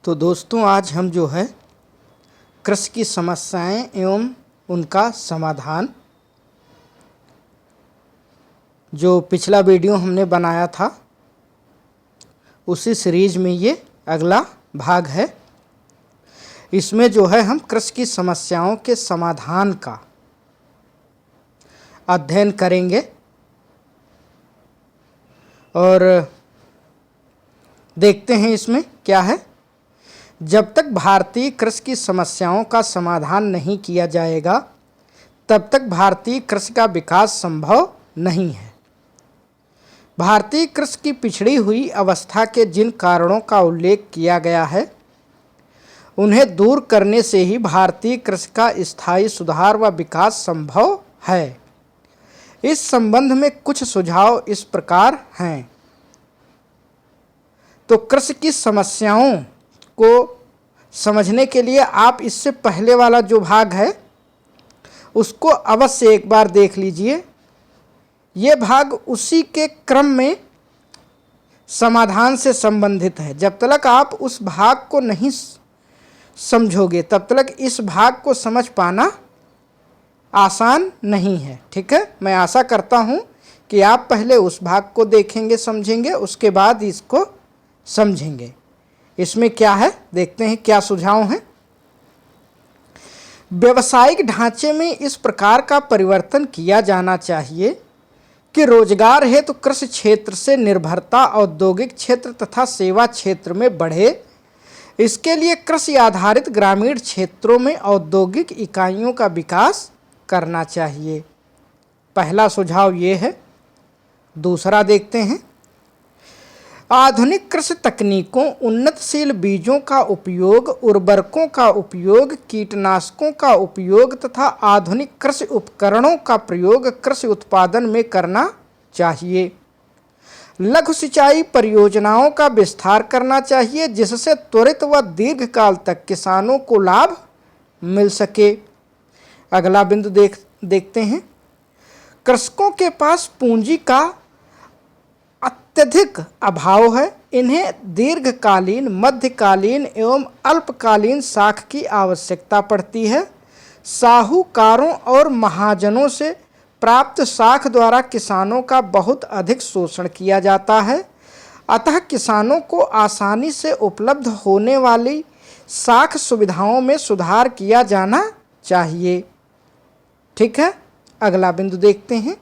तो दोस्तों आज हम जो है कृषि की समस्याएं एवं उनका समाधान, जो पिछला वीडियो हमने बनाया था उसी सीरीज में ये अगला भाग है। इसमें जो है हम कृषि की समस्याओं के समाधान का अध्ययन करेंगे और देखते हैं इसमें क्या है। जब तक भारतीय कृषि की समस्याओं का समाधान नहीं किया जाएगा तब तक भारतीय कृषि का विकास संभव नहीं है। भारतीय कृषि की पिछड़ी हुई अवस्था के जिन कारणों का उल्लेख किया गया है उन्हें दूर करने से ही भारतीय कृषि का स्थायी सुधार व विकास संभव है। इस संबंध में कुछ सुझाव इस प्रकार हैं। तो कृषि की समस्याओं को समझने के लिए आप इससे पहले वाला जो भाग है उसको अवश्य एक बार देख लीजिए। ये भाग उसी के क्रम में समाधान से संबंधित है। जब तक आप उस भाग को नहीं समझोगे तब तक इस भाग को समझ पाना आसान नहीं है। ठीक है, मैं आशा करता हूँ कि आप पहले उस भाग को देखेंगे, समझेंगे, उसके बाद इसको समझेंगे। इसमें क्या है देखते हैं, क्या सुझाव हैं। व्यवसायिक ढांचे में इस प्रकार का परिवर्तन किया जाना चाहिए कि रोजगार हेतु कृषि क्षेत्र से निर्भरता औद्योगिक क्षेत्र तथा सेवा क्षेत्र में बढ़े। इसके लिए कृषि आधारित ग्रामीण क्षेत्रों में औद्योगिक इकाइयों का विकास करना चाहिए। पहला सुझाव ये है। दूसरा देखते हैं, आधुनिक कृषि तकनीकों, उन्नतशील बीजों का उपयोग, उर्वरकों का उपयोग, कीटनाशकों का उपयोग तथा आधुनिक कृषि उपकरणों का प्रयोग कृषि उत्पादन में करना चाहिए। लघु सिंचाई परियोजनाओं का विस्तार करना चाहिए जिससे त्वरित व दीर्घकाल तक किसानों को लाभ मिल सके। अगला बिंदु देखते हैं, कृषकों के पास पूंजी का अत्यधिक अभाव है। इन्हें दीर्घकालीन, मध्यकालीन एवं अल्पकालीन साख की आवश्यकता पड़ती है। साहूकारों और महाजनों से प्राप्त साख द्वारा किसानों का बहुत अधिक शोषण किया जाता है। अतः किसानों को आसानी से उपलब्ध होने वाली साख सुविधाओं में सुधार किया जाना चाहिए। ठीक है, अगला बिंदु देखते हैं,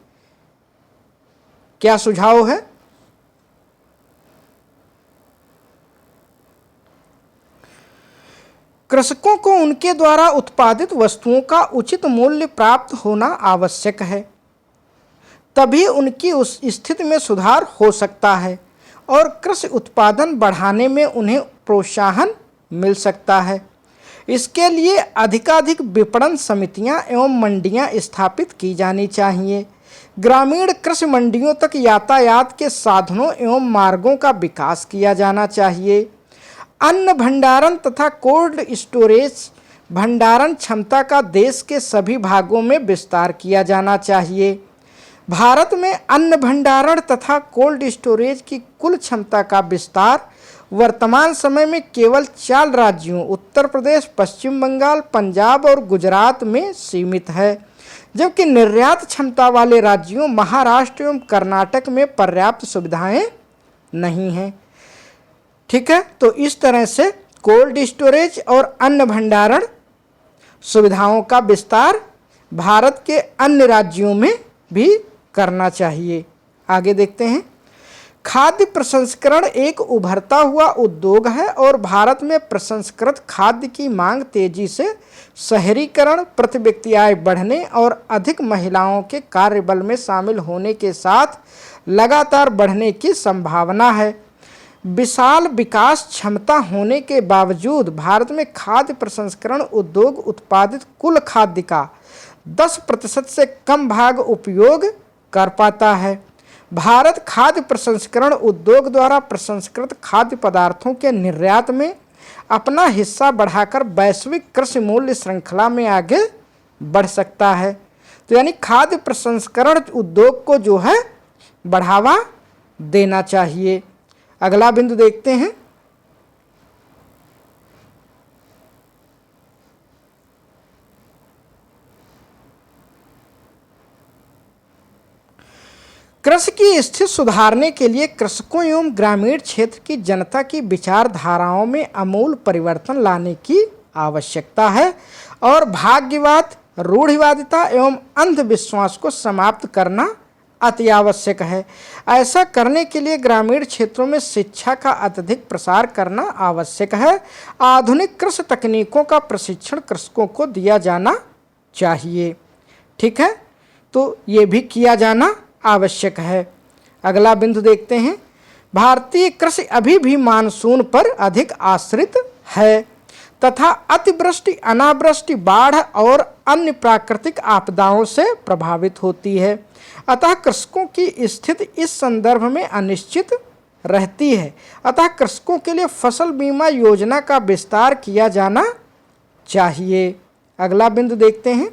क्या सुझाव है। कृषकों को उनके द्वारा उत्पादित वस्तुओं का उचित मूल्य प्राप्त होना आवश्यक है, तभी उनकी उस स्थिति में सुधार हो सकता है और कृषि उत्पादन बढ़ाने में उन्हें प्रोत्साहन मिल सकता है। इसके लिए अधिकाधिक विपणन समितियां एवं मंडियां स्थापित की जानी चाहिए। ग्रामीण कृषि मंडियों तक यातायात के साधनों एवं मार्गों का विकास किया जाना चाहिए। अन्न भंडारण तथा कोल्ड स्टोरेज भंडारण क्षमता का देश के सभी भागों में विस्तार किया जाना चाहिए। भारत में अन्न भंडारण तथा कोल्ड स्टोरेज की कुल क्षमता का विस्तार वर्तमान समय में केवल 4 राज्यों उत्तर प्रदेश, पश्चिम बंगाल, पंजाब और गुजरात में सीमित है, जबकि निर्यात क्षमता वाले राज्यों महाराष्ट्र एवं कर्नाटक में पर्याप्त सुविधाएं नहीं हैं। ठीक है, तो इस तरह से कोल्ड स्टोरेज और अन्न भंडारण सुविधाओं का विस्तार भारत के अन्य राज्यों में भी करना चाहिए। आगे देखते हैं, खाद्य प्रसंस्करण एक उभरता हुआ उद्योग है और भारत में प्रसंस्कृत खाद्य की मांग तेजी से शहरीकरण, प्रति व्यक्ति आय बढ़ने और अधिक महिलाओं के कार्यबल में शामिल होने के साथ लगातार बढ़ने की संभावना है। विशाल विकास क्षमता होने के बावजूद भारत में खाद्य प्रसंस्करण उद्योग उत्पादित कुल खाद्य का 10% से कम भाग उपयोग कर पाता है। भारत खाद्य प्रसंस्करण उद्योग द्वारा प्रसंस्कृत खाद्य पदार्थों के निर्यात में अपना हिस्सा बढ़ाकर वैश्विक कृषि मूल्य श्रृंखला में आगे बढ़ सकता है। तो यानी खाद्य प्रसंस्करण उद्योग को जो है बढ़ावा देना चाहिए। अगला बिंदु देखते हैं, कृषि की स्थिति सुधारने के लिए कृषकों एवं ग्रामीण क्षेत्र की जनता की विचारधाराओं में आमूल परिवर्तन लाने की आवश्यकता है और भाग्यवाद, रूढ़िवादिता एवं अंधविश्वास को समाप्त करना अति आवश्यक है। ऐसा करने के लिए ग्रामीण क्षेत्रों में शिक्षा का अत्यधिक प्रसार करना आवश्यक है। आधुनिक कृषि तकनीकों का प्रशिक्षण कृषकों को दिया जाना चाहिए। ठीक है, तो ये भी किया जाना आवश्यक है। अगला बिंदु देखते हैं। भारतीय कृषि अभी भी मानसून पर अधिक आश्रित है तथा अतिवृष्टि, अनावृष्टि, बाढ़ और अन्य प्राकृतिक आपदाओं से प्रभावित होती है। अतः कृषकों की स्थिति इस संदर्भ में अनिश्चित रहती है। अतः कृषकों के लिए फसल बीमा योजना का विस्तार किया जाना चाहिए। अगला बिंदु देखते हैं।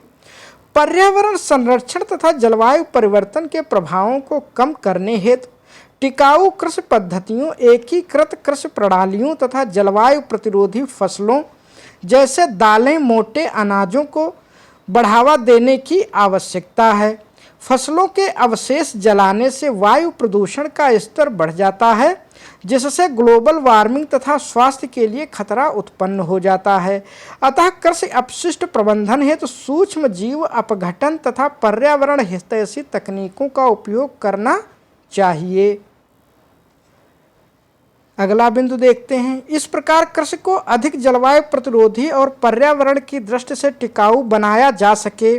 पर्यावरण संरक्षण तथा जलवायु परिवर्तन के प्रभावों को कम करने हेतु टिकाऊ कृषि पद्धतियों, एकीकृत कृषि प्रणालियों तथा जलवायु प्रतिरोधी फसलों जैसे दालें, मोटे अनाजों को बढ़ावा देने की आवश्यकता है। फसलों के अवशेष जलाने से वायु प्रदूषण का स्तर बढ़ जाता है, जिससे ग्लोबल वार्मिंग तथा स्वास्थ्य के लिए खतरा उत्पन्न हो जाता है। अतः कृषि अपशिष्ट प्रबंधन हेतु सूक्ष्म जीव अपघटन तथा पर्यावरण हितैषी तकनीकों का उपयोग करना चाहिए। अगला बिंदु देखते हैं। इस प्रकार कृषि को अधिक जलवायु प्रतिरोधी और पर्यावरण की दृष्टि से टिकाऊ बनाया जा सके।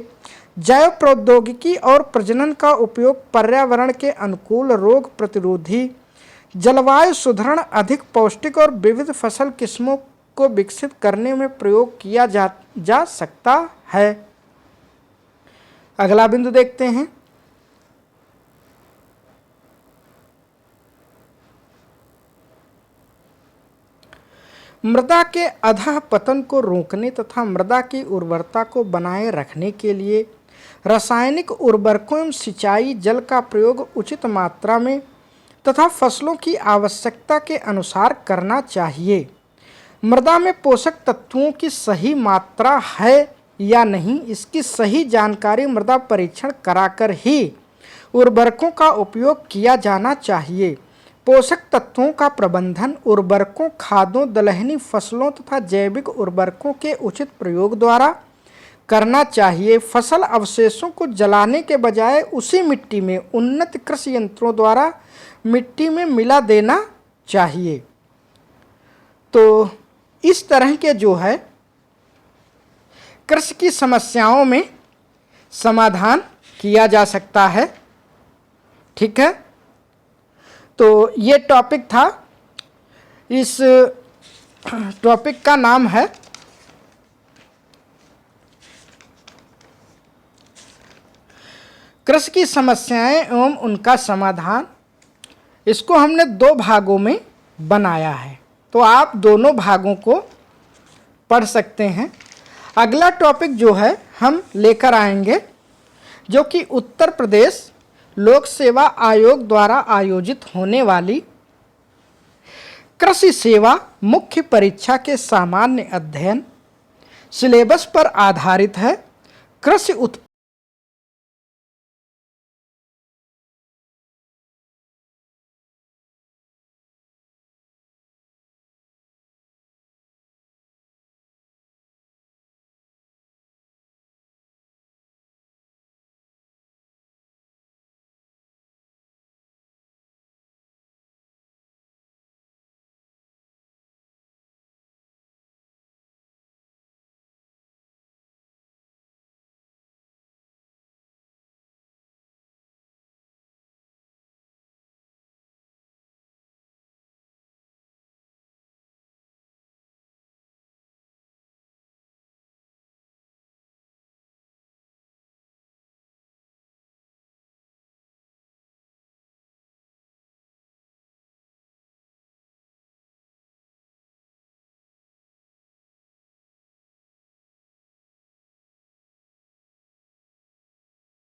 जैव प्रौद्योगिकी और प्रजनन का उपयोग पर्यावरण के अनुकूल, रोग प्रतिरोधी, जलवायु सुधारण, अधिक पौष्टिक और विविध फसल किस्मों को विकसित करने में प्रयोग किया जा सकता है। अगला बिंदु देखते हैं। मृदा के अधः पतन को रोकने तथा मृदा की उर्वरता को बनाए रखने के लिए रासायनिक उर्वरकों एवं सिंचाई जल का प्रयोग उचित मात्रा में तथा फसलों की आवश्यकता के अनुसार करना चाहिए। मृदा में पोषक तत्वों की सही मात्रा है या नहीं, इसकी सही जानकारी मृदा परीक्षण कराकर ही उर्वरकों का उपयोग किया जाना चाहिए। पोषक तत्वों का प्रबंधन उर्वरकों, खादों, दलहनी फसलों तथा जैविक उर्वरकों के उचित प्रयोग द्वारा करना चाहिए। फसल अवशेषों को जलाने के बजाय उसी मिट्टी में उन्नत कृषि यंत्रों द्वारा मिट्टी में मिला देना चाहिए। तो इस तरह के जो है कृषि की समस्याओं में समाधान किया जा सकता है। ठीक है, तो ये टॉपिक था। इस टॉपिक का नाम है कृषि की समस्याएं एवं उनका समाधान। इसको हमने 2 भागों में बनाया है, तो आप दोनों भागों को पढ़ सकते हैं। अगला टॉपिक जो है हम लेकर आएंगे, जो कि उत्तर प्रदेश लोक सेवा आयोग द्वारा आयोजित होने वाली कृषि सेवा मुख्य परीक्षा के सामान्य अध्ययन सिलेबस पर आधारित है। कृषि